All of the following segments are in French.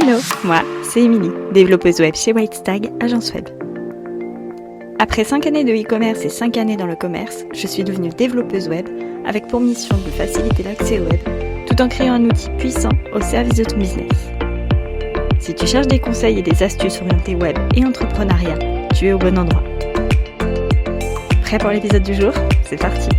Hello, moi, c'est Émilie, développeuse web chez Whitestag, agence web. Après 5 années de e-commerce et 5 années dans le commerce, je suis devenue développeuse web avec pour mission de faciliter l'accès au web tout en créant un outil puissant au service de ton business. Si tu cherches des conseils et des astuces orientées web et entrepreneuriat, tu es au bon endroit. Prêt pour l'épisode du jour ? C'est parti!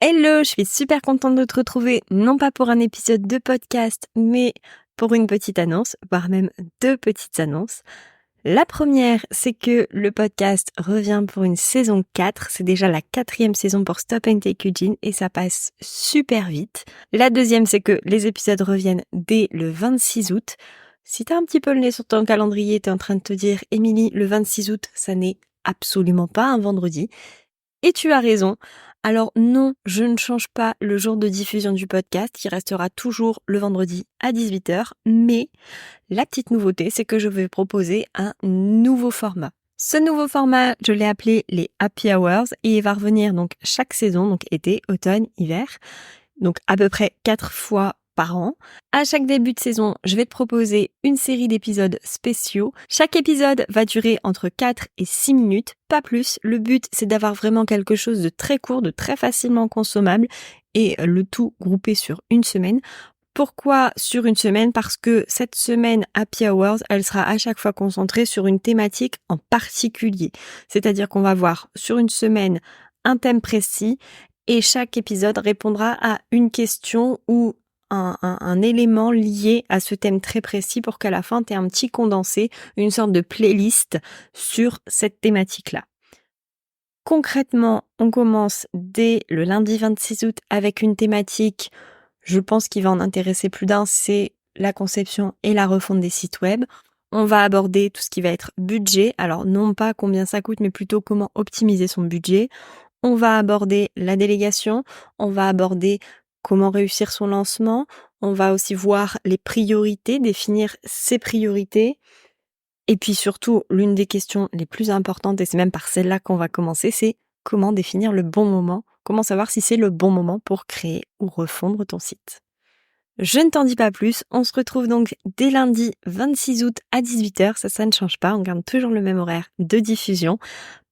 Hello, je suis super contente de te retrouver, non pas pour un épisode de podcast, mais pour une petite annonce, voire même 2 petites annonces. La première, c'est que le podcast revient pour une saison 4. C'est déjà la 4e saison pour Stop and Take Eugene et ça passe super vite. La deuxième, c'est que les épisodes reviennent dès le 26 août. Si t'as un petit peu le nez sur ton calendrier, t'es en train de te dire « Émilie, le 26 août, ça n'est absolument pas un vendredi ». Et tu as raison. Alors non, je ne change pas le jour de diffusion du podcast, qui restera toujours le vendredi à 18h, mais la petite nouveauté, c'est que je vais proposer un nouveau format. Ce nouveau format, je l'ai appelé les Happy Hours et il va revenir donc chaque saison, donc été, automne, hiver, donc à peu près 4 fois par an. À chaque début de saison, je vais te proposer une série d'épisodes spéciaux. Chaque épisode va durer entre 4 et 6 minutes, pas plus. Le but, c'est d'avoir vraiment quelque chose de très court, de très facilement consommable et le tout groupé sur une semaine. Pourquoi sur une semaine ? Parce que cette semaine Happy Hours, elle sera à chaque fois concentrée sur une thématique en particulier. C'est-à-dire qu'on va voir sur une semaine un thème précis et chaque épisode répondra à une question ou un élément lié à ce thème très précis pour qu'à la fin, tu aies un petit condensé, une sorte de playlist sur cette thématique-là. Concrètement, on commence dès le lundi 26 août avec une thématique, je pense qu'il va en intéresser plus d'un, c'est la conception et la refonte des sites web. On va aborder tout ce qui va être budget, alors non pas combien ça coûte, mais plutôt comment optimiser son budget. On va aborder la délégation, on va aborder comment réussir son lancement, on va aussi voir les priorités, définir ses priorités. Et puis surtout, l'une des questions les plus importantes, et c'est même par celle-là qu'on va commencer, c'est comment définir le bon moment, comment savoir si c'est le bon moment pour créer ou refondre ton site. Je ne t'en dis pas plus, on se retrouve donc dès lundi 26 août à 18h, ça ne change pas, on garde toujours le même horaire de diffusion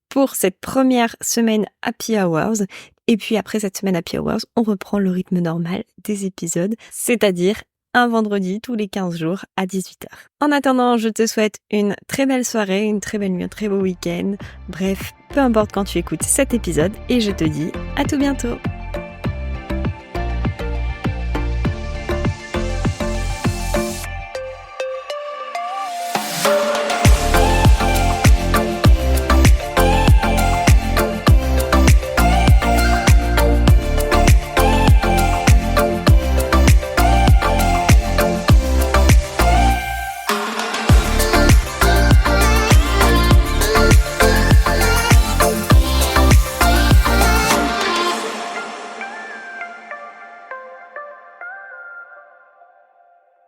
pour cette première semaine Happy Hours. Et puis après cette semaine Happy Hours, on reprend le rythme normal des épisodes, c'est-à-dire un vendredi tous les 15 jours à 18h. En attendant, je te souhaite une très belle soirée, une très belle nuit, un très beau week-end. Bref, peu importe quand tu écoutes cet épisode et je te dis à tout bientôt.